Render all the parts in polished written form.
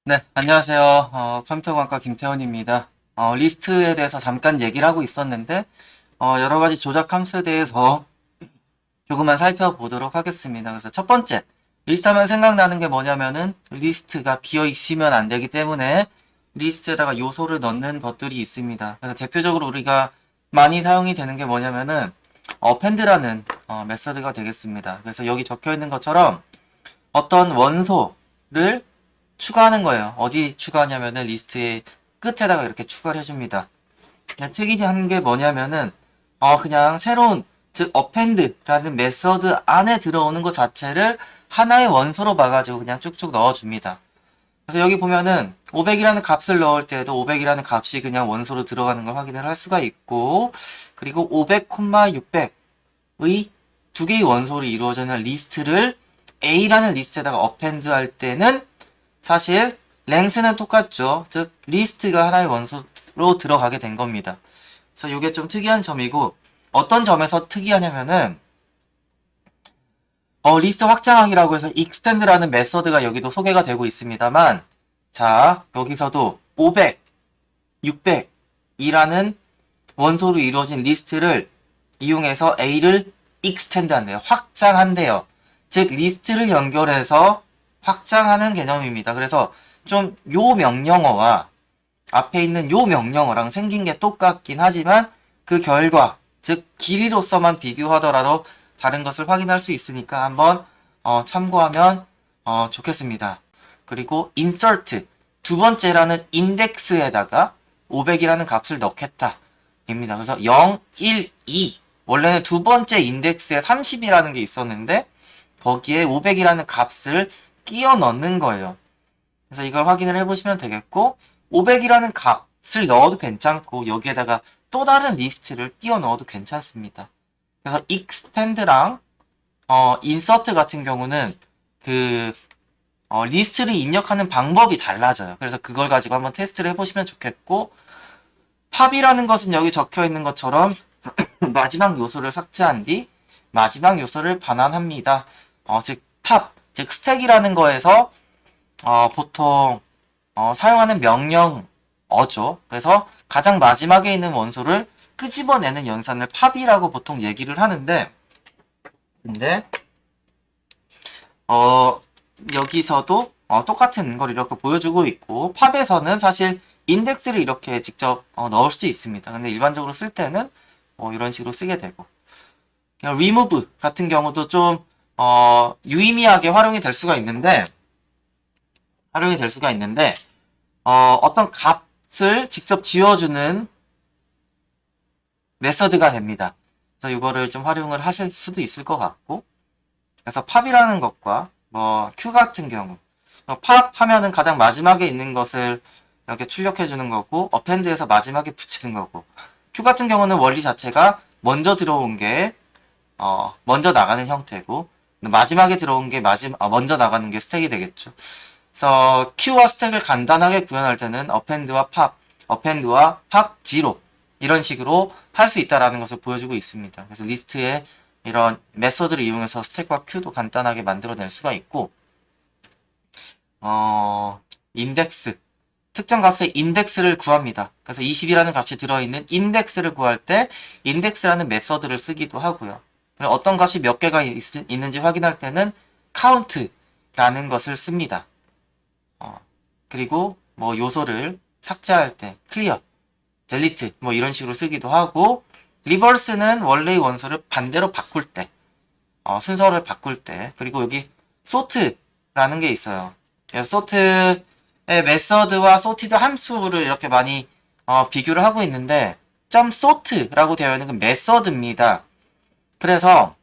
네, 안녕하세요. 컴퓨터공학과 김태원입니다. 리스트에 대해서 잠깐 얘기를 하고 있었는데, 여러 가지 조작 함수에 대해서 조금만 살펴보도록 하겠습니다. 그래서 첫 번째, 리스트 하면 생각나는 게 뭐냐면은, 리스트가 비어 있으면 안 되기 때문에, 리스트에다가 요소를 넣는 것들이 있습니다. 그래서 대표적으로 우리가 많이 사용이 되는 게 뭐냐면은, append라는, 메서드가 되겠습니다. 그래서 여기 적혀 있는 것처럼, 어떤 원소를 추가하는 거예요. 어디 추가하냐면은 리스트의 끝에다가 이렇게 추가를 해줍니다. 특이한 게 뭐냐면은 그냥 새로운 즉 append라는 메서드 안에 들어오는 것 자체를 하나의 원소로 봐가지고 그냥 쭉쭉 넣어줍니다. 그래서 여기 보면은 500이라는 값을 넣을 때도 500이라는 값이 그냥 원소로 들어가는 걸 확인을 할 수가 있고, 그리고 500, 600의 두 개의 원소로 이루어지는 리스트를 A라는 리스트에다가 append 할 때는 사실 랭스는 똑같죠. 즉 리스트가 하나의 원소로 들어가게 된 겁니다. 그래서 이게 좀 특이한 점이고, 어떤 점에서 특이하냐면은 리스트 확장하기라고 해서 extend라는 메서드가 여기도 소개가 되고 있습니다만, 자 여기서도 500, 600이라는 원소로 이루어진 리스트를 이용해서 A를 extend 한대요. 확장한대요. 즉 리스트를 연결해서 확장하는 개념입니다. 그래서 좀 요 명령어와 앞에 있는 요 명령어랑 생긴 게 똑같긴 하지만 그 결과, 즉 길이로서만 비교하더라도 다른 것을 확인할 수 있으니까 한번 참고하면 좋겠습니다. 그리고 insert 두 번째라는 인덱스에다가 500이라는 값을 넣겠다 입니다. 그래서 0, 1, 2 원래는 두 번째 인덱스에 30이라는 게 있었는데 거기에 500이라는 값을 끼워 넣는 거예요. 그래서 이걸 확인을 해보시면 되겠고, 500이라는 값을 넣어도 괜찮고 여기에다가 또 다른 리스트를 끼워 넣어도 괜찮습니다. 그래서 extend랑 insert 같은 경우는 그 리스트를 입력하는 방법이 달라져요. 그래서 그걸 가지고 한번 테스트를 해보시면 좋겠고, pop이라는 것은 여기 적혀 있는 것처럼 마지막 요소를 삭제한 뒤 마지막 요소를 반환합니다. 즉 탑, 즉 스택이라는 거에서 보통 사용하는 명령어죠. 그래서 가장 마지막에 있는 원소를 끄집어내는 연산을 팝이라고 보통 얘기를 하는데, 근데 여기서도 똑같은 걸 이렇게 보여주고 있고, 팝에서는 사실 인덱스를 이렇게 직접 넣을 수도 있습니다. 근데 일반적으로 쓸 때는 이런 식으로 쓰게 되고, 그냥 remove 같은 경우도 좀 유의미하게 활용이 될 수가 있는데 어떤 값을 직접 지워주는 메서드가 됩니다. 그래서 이거를 좀 활용을 하실 수도 있을 것 같고, 그래서 팝이라는 것과 뭐 q 같은 경우, 팝 하면은 가장 마지막에 있는 것을 이렇게 출력해 주는 거고, append에서 마지막에 붙이는 거고, q 같은 경우는 원리 자체가 먼저 들어온 게 먼저 나가는 형태고, 마지막에 들어온 게 먼저 나가는 게 스택이 되겠죠. 그래서 Q와 스택을 간단하게 구현할 때는 append와 pop 0 이런 식으로 할 수 있다라는 것을 보여주고 있습니다. 그래서 리스트에 이런 메서드를 이용해서 스택과 Q도 간단하게 만들어낼 수가 있고, 인덱스, 특정 값의 인덱스를 구합니다. 그래서 20이라는 값이 들어있는 인덱스를 구할 때 인덱스라는 메서드를 쓰기도 하고요. 어떤 값이 몇 개가 있는지 확인할 때는 count라는 것을 씁니다. 그리고 뭐 요소를 삭제할 때 clear, delete 뭐 이런 식으로 쓰기도 하고, reverse는 원래의 원소를 반대로 바꿀 때, 순서를 바꿀 때, 그리고 여기 sort라는 게 있어요. 그래서 sort의 메서드와 sorted 함수를 이렇게 많이 비교를 하고 있는데, .sort라고 되어 있는 그 메서드입니다. 그래서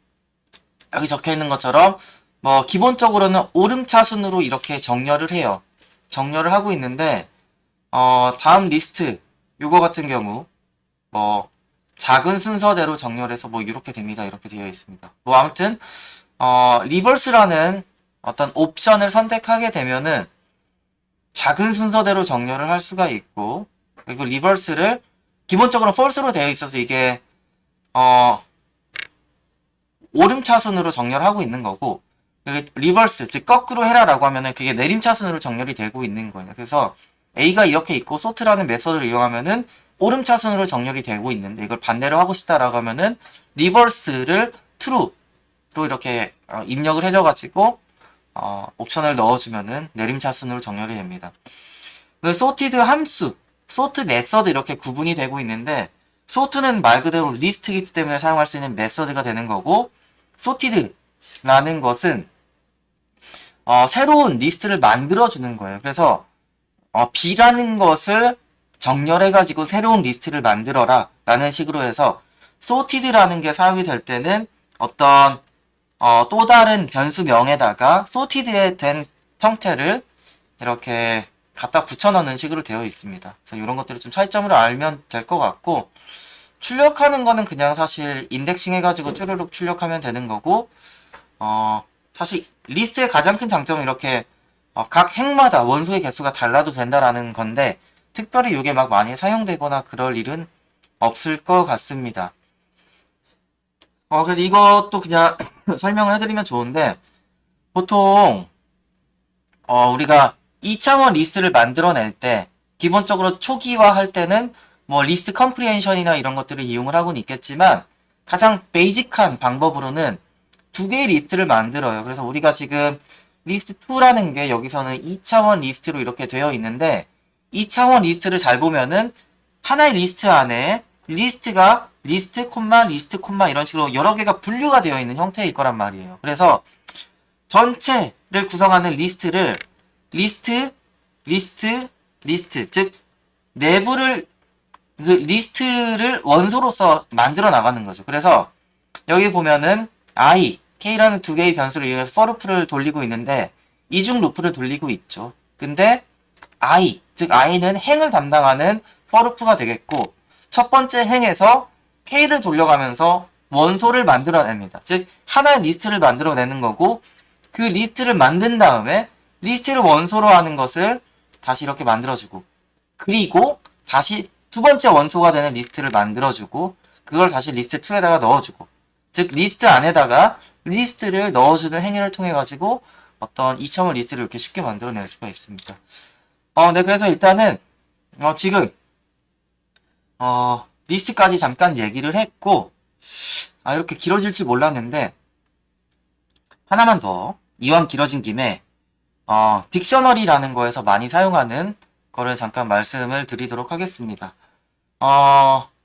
여기 적혀 있는 것처럼 뭐 기본적으로는 오름차순으로 이렇게 정렬을 해요. 정렬을 하고 있는데 다음 리스트 요거 같은 경우 뭐 작은 순서대로 정렬해서 뭐 이렇게 됩니다. 이렇게 되어 있습니다. 뭐 아무튼 리버스라는 어떤 옵션을 선택하게 되면은 작은 순서대로 정렬을 할 수가 있고, 그리고 리버스를 기본적으로 false로 되어 있어서 이게 오름차순으로 정렬하고 있는 거고, 여기 리버스, 즉 거꾸로 해라라고 하면은 그게 내림차순으로 정렬이 되고 있는 거예요. 그래서 A가 이렇게 있고 sort라는 메서드를 이용하면은 오름차순으로 정렬이 되고 있는데 이걸 반대로 하고 싶다라고 하면은 리버스를 true로 이렇게 입력을 해줘가지고 옵션을 넣어주면은 내림차순으로 정렬이 됩니다. 그 sorted 함수, sort 메서드 이렇게 구분이 되고 있는데 sort는 말 그대로 리스트이기 때문에 사용할 수 있는 메서드가 되는 거고 sorted라는 것은 새로운 리스트를 만들어주는 거예요. 그래서 B라는 것을 정렬해가지고 새로운 리스트를 만들어라 라는 식으로 해서 sorted라는 게 사용이 될 때는 어떤 또 다른 변수명에다가 sorted 된 형태를 이렇게 갖다 붙여넣는 식으로 되어 있습니다. 그래서 이런 것들을 좀 차이점으로 알면 될 것 같고 출력하는 거는 그냥 사실 인덱싱 해가지고 쭈루룩 출력하면 되는 거고 사실 리스트의 가장 큰 장점은 이렇게 각 행마다 원소의 개수가 달라도 된다라는 건데 특별히 이게 막 많이 사용되거나 그럴 일은 없을 것 같습니다. 그래서 이것도 그냥 설명을 해드리면 좋은데 보통 우리가 2차원 리스트를 만들어낼 때 기본적으로 초기화 할 때는 뭐 리스트 컴프리hension이나 이런 것들을 이용을 하고는 있겠지만 가장 베이직한 방법으로는 두 개의 리스트를 만들어요. 그래서 우리가 지금 리스트 2라는 게 여기서는 2차원 리스트로 이렇게 되어 있는데 2차원 리스트를 잘 보면은 하나의 리스트 안에 리스트가 리스트, 리스트, 이런 식으로 여러 개가 분류가 되어 있는 형태일 거란 말이에요. 그래서 전체를 구성하는 리스트를 리스트, 즉 내부를 그 리스트를 원소로서 만들어 나가는 거죠. 그래서 여기 보면은 I, K라는 두 개의 변수를 이용해서 for 루프를 돌리고 있는데 이중 루프를 돌리고 있죠. 근데 I, 즉 I는 행을 담당하는 for 루프가 되겠고 첫 번째 행에서 K를 돌려가면서 원소를 만들어냅니다. 즉 하나의 리스트를 만들어내는 거고 그 리스트를 만든 다음에 리스트를 원소로 하는 것을 다시 이렇게 만들어주고 그리고 다시 두 번째 원소가 되는 리스트를 만들어주고 그걸 다시 리스트 2에다가 넣어주고 즉 리스트 안에다가 리스트를 넣어주는 행위를 통해 가지고 어떤 2차원 리스트를 이렇게 쉽게 만들어낼 수가 있습니다. 네, 그래서 일단은 지금 리스트까지 잠깐 얘기를 했고 이렇게 길어질지 몰랐는데 하나만 더 이왕 길어진 김에 딕셔너리라는 거에서 많이 사용하는 거를 잠깐 말씀을 드리도록 하겠습니다.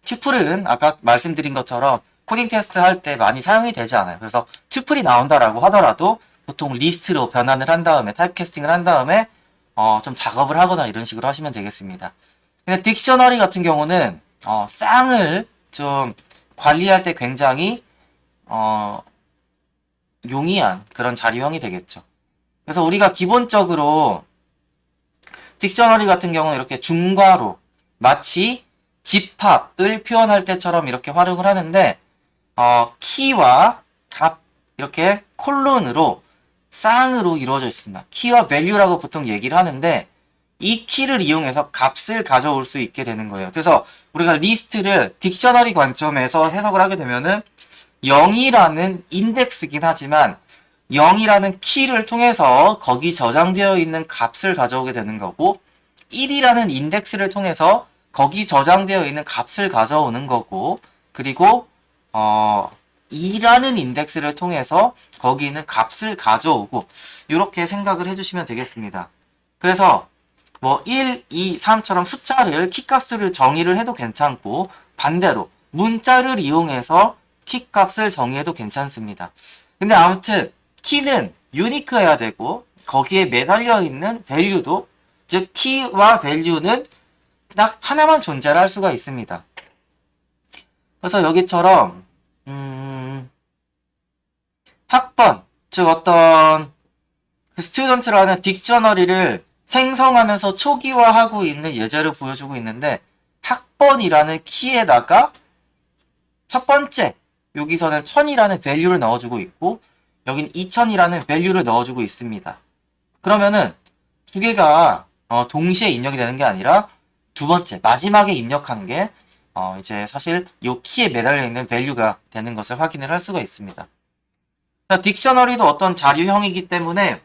튜플은 아까 말씀드린 것처럼 코딩 테스트 할 때 많이 사용이 되지 않아요. 그래서 튜플이 나온다라고 하더라도 보통 리스트로 변환을 한 다음에 타입캐스팅을 한 다음에 좀 작업을 하거나 이런 식으로 하시면 되겠습니다. 근데 딕셔너리 같은 경우는 쌍을 좀 관리할 때 굉장히 용이한 그런 자료형이 되겠죠. 그래서 우리가 기본적으로 딕셔너리 같은 경우는 이렇게 중괄호 마치 집합을 표현할 때처럼 이렇게 활용을 하는데 키와 값 이렇게 콜론으로 쌍으로 이루어져 있습니다. 키와 value라고 보통 얘기를 하는데 이 키를 이용해서 값을 가져올 수 있게 되는 거예요. 그래서 우리가 리스트를 딕셔너리 관점에서 해석을 하게 되면은 0이라는 인덱스이긴 하지만 0이라는 키를 통해서 거기 저장되어 있는 값을 가져오게 되는 거고 1이라는 인덱스를 통해서 거기 저장되어 있는 값을 가져오는 거고 그리고 2라는 인덱스를 통해서 거기 있는 값을 가져오고 이렇게 생각을 해주시면 되겠습니다. 그래서 뭐 1, 2, 3처럼 숫자를 키값을 정의를 해도 괜찮고 반대로 문자를 이용해서 키값을 정의해도 괜찮습니다. 근데 아무튼 키는 유니크해야 되고 거기에 매달려 있는 밸류도 즉 키와 밸류는 딱 하나만 존재를 할 수가 있습니다. 그래서 여기처럼 학번 즉 어떤 스튜던트라는 딕셔너리를 생성하면서 초기화하고 있는 예제를 보여주고 있는데 학번이라는 키에다가 첫 번째 여기서는 1000이라는 밸류를 넣어주고 있고 여긴 2000이라는 밸류를 넣어주고 있습니다. 그러면은 두 개가 동시에 입력이 되는 게 아니라 두 번째 마지막에 입력한 게 이제 사실 이 키에 매달려 있는 밸류가 되는 것을 확인을 할 수가 있습니다. 딕셔너리도 어떤 자료형이기 때문에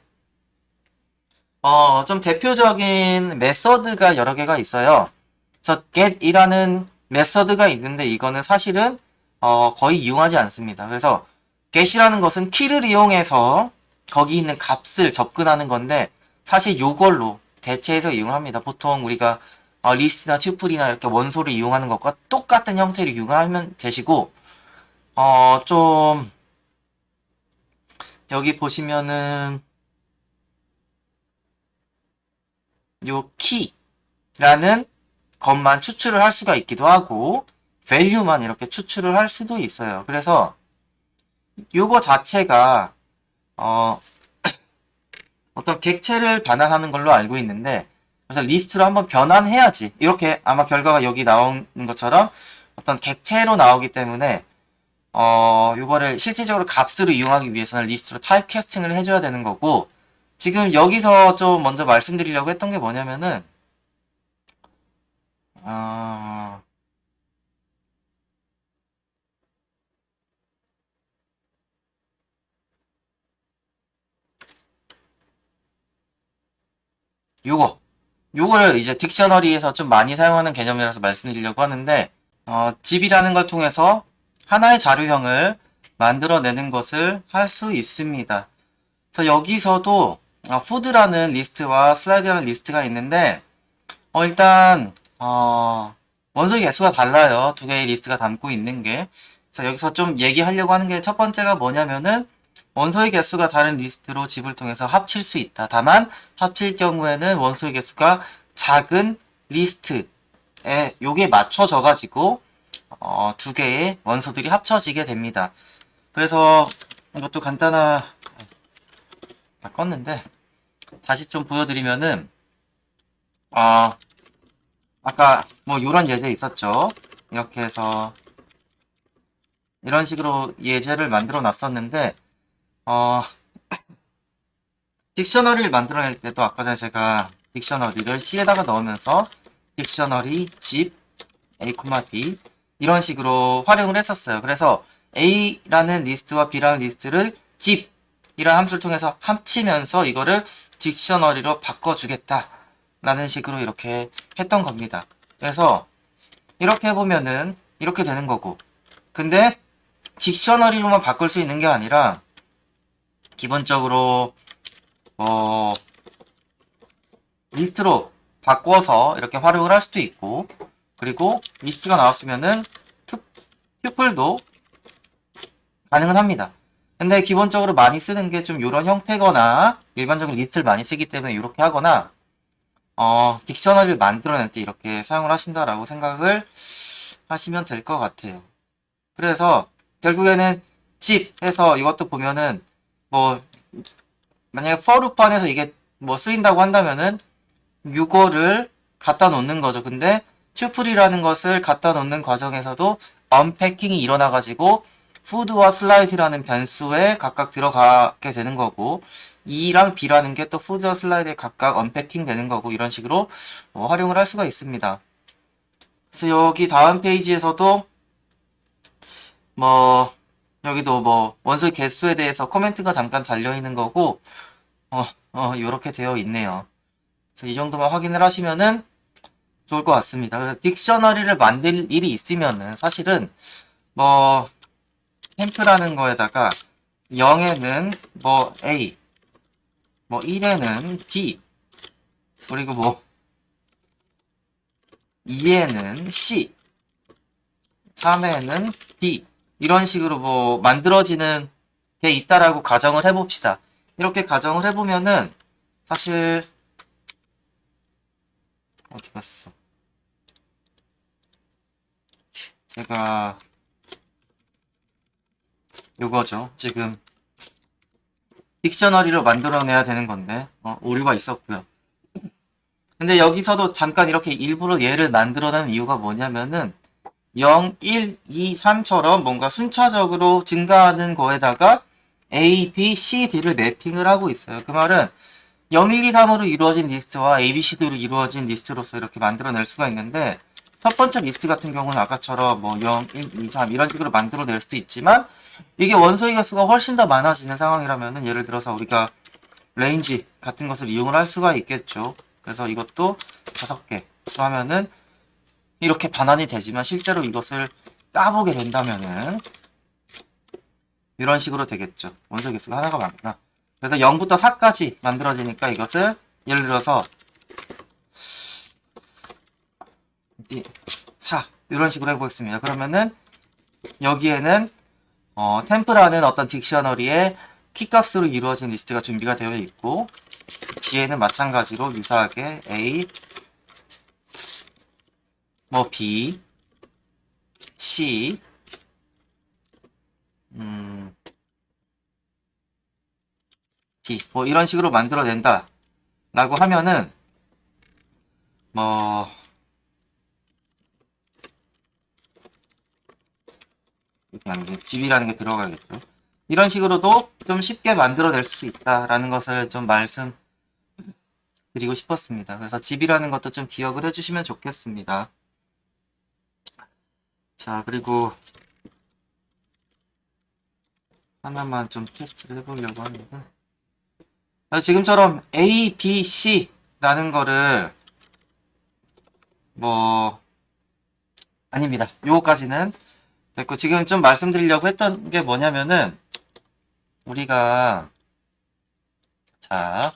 좀 대표적인 메서드가 여러 개가 있어요. 그래서 get이라는 메서드가 있는데 이거는 사실은 거의 이용하지 않습니다. 그래서 get이라는 것은 키를 이용해서 거기 있는 값을 접근하는 건데 사실 요걸로 대체해서 이용합니다. 보통 우리가 리스트나 튜플이나 이렇게 원소를 이용하는 것과 똑같은 형태로 이용하면 되시고 좀 여기 보시면은 요 키라는 것만 추출을 할 수가 있기도 하고 value만 이렇게 추출을 할 수도 있어요. 그래서 요거 자체가 어떤 객체를 반환하는 걸로 알고 있는데 그래서 리스트로 한번 변환해야지 이렇게 아마 결과가 여기 나오는 것처럼 어떤 객체로 나오기 때문에 요거를 실질적으로 값으로 이용하기 위해서는 리스트로 타입 캐스팅을 해줘야 되는 거고 지금 여기서 좀 먼저 말씀드리려고 했던 게 뭐냐면은 요거를 이제 딕셔너리에서 좀 많이 사용하는 개념이라서 말씀드리려고 하는데 집이라는 걸 통해서 하나의 자료형을 만들어내는 것을 할 수 있습니다. 그래서 여기서도 푸드라는 리스트와 슬라이드라는 리스트가 있는데 일단 원소의 개수가 달라요. 두 개의 리스트가 담고 있는 게. 그래서 여기서 좀 얘기하려고 하는 게 첫 번째가 뭐냐면은 원소의 개수가 다른 리스트로 집을 통해서 합칠 수 있다. 다만 합칠 경우에는 원소의 개수가 작은 리스트에 요게 맞춰져 가지고 두 개의 원소들이 합쳐지게 됩니다. 그래서 이것도 껐는데 다시 좀 보여드리면은 아까 뭐 요런 예제 있었죠. 이렇게 해서 이런 식으로 예제를 만들어 놨었는데 딕셔너리를 만들어낼 때도 아까 전에 제가 딕셔너리를 C에다가 넣으면서 딕셔너리 집 A, B 이런 식으로 활용을 했었어요. 그래서 A라는 리스트와 B라는 리스트를 집이라는 함수를 통해서 합치면서 이거를 딕셔너리로 바꿔주겠다 라는 식으로 이렇게 했던 겁니다. 그래서 이렇게 해보면은 이렇게 되는 거고 근데 딕셔너리로만 바꿀 수 있는 게 아니라 기본적으로 리스트로 바꿔서 이렇게 활용을 할 수도 있고 그리고 리스트가 나왔으면은 튜플도 가능은 합니다. 근데 기본적으로 많이 쓰는 게 좀 이런 형태거나 일반적인 리스트를 많이 쓰기 때문에 이렇게 하거나 딕셔너리를 만들어낼 때 이렇게 사용을 하신다라고 생각을 하시면 될 것 같아요. 그래서 결국에는 집 해서 이것도 보면은 뭐 만약에 for loop 안에서 이게 뭐 쓰인다고 한다면은 이거를 갖다 놓는 거죠. 근데 튜플이라는 것을 갖다 놓는 과정에서도 언패킹이 일어나 가지고 food와 slide라는 변수에 각각 들어가게 되는 거고 E랑 B라는 게 또 food와 slide에 각각 언패킹 되는 거고 이런 식으로 활용을 할 수가 있습니다. 그래서 여기 다음 페이지에서도 뭐 여기도 뭐 원소의 개수에 대해서 코멘트가 잠깐 달려 있는 거고 요렇게 되어 있네요. 그래서 이 정도만 확인을 하시면은 좋을 것 같습니다. 그래서 딕셔너리를 만들 일이 있으면은 사실은 뭐 템프라는 거에다가 0에는 뭐 A, 뭐 1에는 B, 그리고 뭐 2에는 C, 3에는 D 이런 식으로 뭐 만들어지는 게 있다라고 가정을 해봅시다. 이렇게 가정을 해보면은 사실 어디 갔어? 제가 요거죠. 지금 딕셔너리로 만들어내야 되는 건데 오류가 있었고요. 근데 여기서도 잠깐 이렇게 일부러 얘를 만들어낸 이유가 뭐냐면은 0, 1, 2, 3처럼 뭔가 순차적으로 증가하는 거에다가 A, B, C, D를 매핑을 하고 있어요. 그 말은 0, 1, 2, 3으로 이루어진 리스트와 A, B, C, D로 이루어진 리스트로서 이렇게 만들어낼 수가 있는데 첫 번째 리스트 같은 경우는 아까처럼 뭐 0, 1, 2, 3 이런 식으로 만들어낼 수도 있지만 이게 원소의 개수가 훨씬 더 많아지는 상황이라면은 예를 들어서 우리가 레인지 같은 것을 이용을 할 수가 있겠죠. 그래서 이것도 5개 하면은 이렇게 반환이 되지만 실제로 이것을 까보게 된다면은 이런 식으로 되겠죠. 원소 개수가 하나가 많구나. 그래서 0부터 4까지 만들어지니까 이것을 예를 들어서 4 이런 식으로 해보겠습니다. 그러면은 여기에는 템프라는 어떤 딕셔너리의 키값으로 이루어진 리스트가 준비가 되어 있고 G에는 마찬가지로 유사하게 A, 뭐 B, C, D 뭐 이런 식으로 만들어낸다 라고 하면은 뭐 이렇게 하는 게 집이라는 게 들어가겠죠. 이런 식으로도 좀 쉽게 만들어낼 수 있다라는 것을 좀 말씀드리고 싶었습니다. 그래서 집이라는 것도 좀 기억을 해주시면 좋겠습니다. 자, 그리고 하나만 좀 테스트를 해보려고 하는데 지금처럼 A, B, C라는 거를 뭐 아닙니다. 요거까지는 됐고 지금 좀 말씀드리려고 했던 게 뭐냐면은 우리가 자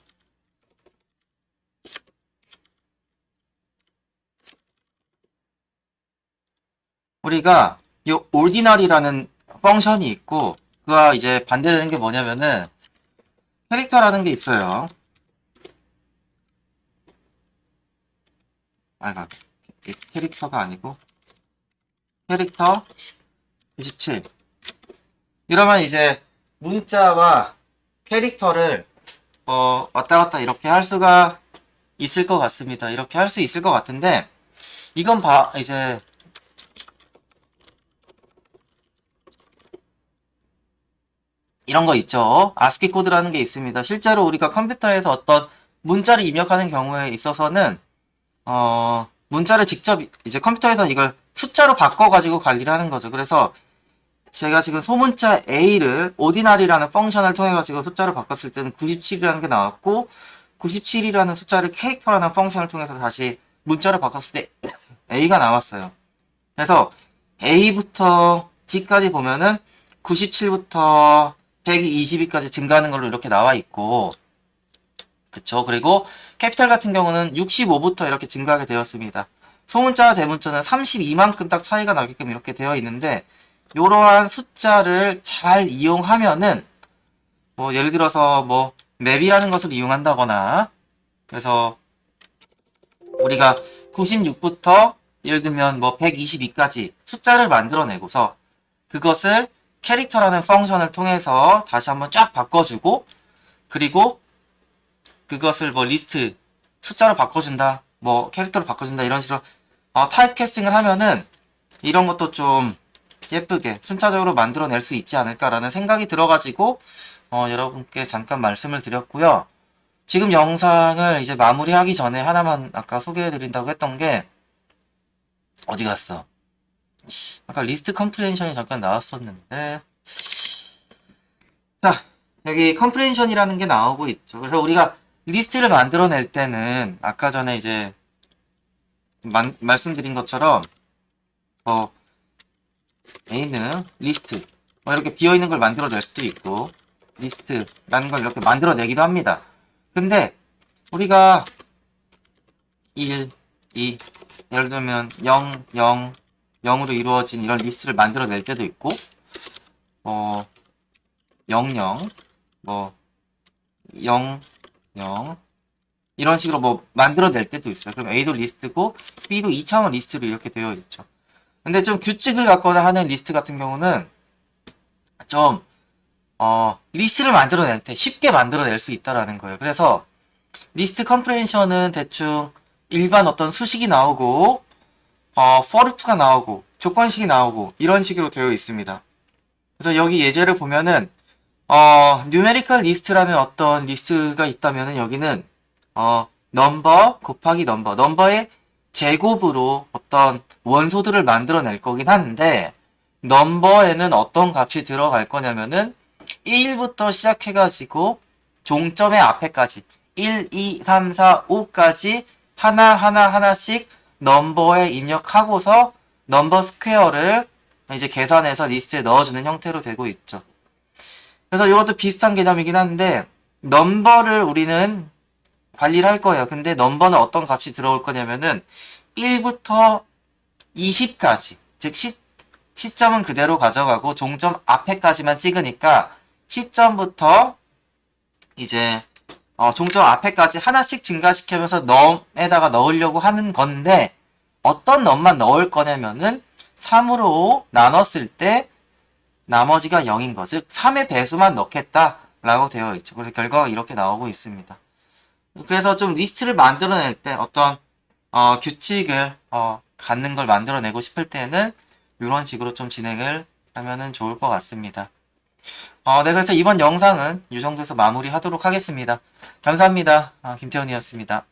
우리가 이 ordinary라는 펑션이 있고 그와 이제 반대되는 게 뭐냐면은 캐릭터라는 게 있어요. 캐릭터가 아니고 캐릭터 97 이러면 이제 문자와 캐릭터를 왔다 갔다 이렇게 할 수가 있을 것 같습니다. 이렇게 할 수 있을 것 같은데 이건 이제 이런 거 있죠. ASCII 코드라는 게 있습니다. 실제로 우리가 컴퓨터에서 어떤 문자를 입력하는 경우에 있어서는 문자를 직접 이제 컴퓨터에서 이걸 숫자로 바꿔가지고 관리를 하는 거죠. 그래서 제가 지금 소문자 A를 ordinary라는 펑션을 통해 가지고 숫자로 바꿨을 때는 97이라는 게 나왔고 97이라는 숫자를 캐릭터라는 펑션을 통해서 다시 문자로 바꿨을 때 A가 나왔어요. 그래서 A부터 G까지 보면은 97부터 122까지 증가하는 걸로 이렇게 나와 있고 그쵸. 그리고 캐피탈 같은 경우는 65부터 이렇게 증가하게 되었습니다. 소문자와 대문자는 32만큼 딱 차이가 나게끔 이렇게 되어 있는데 이러한 숫자를 잘 이용하면은 뭐 예를 들어서 뭐 맵이라는 것을 이용한다거나 그래서 우리가 96부터 예를 들면 뭐 122까지 숫자를 만들어내고서 그것을 캐릭터라는 펑션을 통해서 다시 한번 쫙 바꿔주고 그리고 그것을 뭐 리스트 숫자로 바꿔준다 뭐 캐릭터로 바꿔준다 이런 식으로 타입 캐스팅을 하면은 이런 것도 좀 예쁘게 순차적으로 만들어낼 수 있지 않을까라는 생각이 들어가지고 여러분께 잠깐 말씀을 드렸고요. 지금 영상을 이제 마무리하기 전에 하나만 아까 소개해드린다고 했던 게 어디 갔어? 아까 리스트 컴프레hension이 잠깐 나왔었는데 자 여기 컴프레hension이라는 게 나오고 있죠. 그래서 우리가 리스트를 만들어낼 때는 아까 전에 이제 말씀드린 것처럼 A는 리스트 이렇게 비어있는 걸 만들어낼 수도 있고 리스트라는 걸 이렇게 만들어내기도 합니다. 근데 우리가 1, 2 예를 들면 0, 0, 0으로 이루어진 이런 리스트를 만들어낼 때도 있고 0, 0, 뭐 0, 0 이런 식으로 뭐 만들어낼 때도 있어요. 그럼 A도 리스트고 B도 2차원 리스트로 이렇게 되어 있죠. 근데 좀 규칙을 갖거나 하는 리스트 같은 경우는 좀 리스트를 만들어낼 때 쉽게 만들어낼 수 있다라는 거예요. 그래서 리스트 컴프레hension은 대충 일반 어떤 수식이 나오고 for loop가 나오고 조건식이 나오고 이런 식으로 되어 있습니다. 그래서 여기 예제를 보면은 numerical list라는 어떤 리스트가 있다면은 여기는 number 곱하기 number의 제곱으로 어떤 원소들을 만들어낼 거긴 한데 넘버에는 어떤 값이 들어갈 거냐면은 1부터 시작해가지고 종점의 앞에까지 1, 2, 3, 4, 5까지 하나씩 넘버에 입력하고서 넘버 스퀘어를 이제 계산해서 리스트에 넣어주는 형태로 되고 있죠. 그래서 이것도 비슷한 개념이긴 한데 넘버를 우리는 관리를 할 거예요. 근데 넘버는 어떤 값이 들어올 거냐면은 1부터 20까지 즉 시점은 그대로 가져가고 종점 앞에까지만 찍으니까 시점부터 이제 종점 앞에까지 하나씩 증가시키면서 넘에다가 넣으려고 하는 건데 어떤 넘만 넣을 거냐면은 3으로 나눴을 때 나머지가 0인 거, 즉 3의 배수만 넣겠다라고 되어 있죠. 그래서 결과가 이렇게 나오고 있습니다. 그래서 좀 리스트를 만들어낼 때 어떤 규칙을 갖는 걸 만들어내고 싶을 때는 이런 식으로 좀 진행을 하면은 좋을 것 같습니다. 네, 그래서 이번 영상은 이 정도에서 마무리하도록 하겠습니다. 감사합니다. 김태훈이었습니다.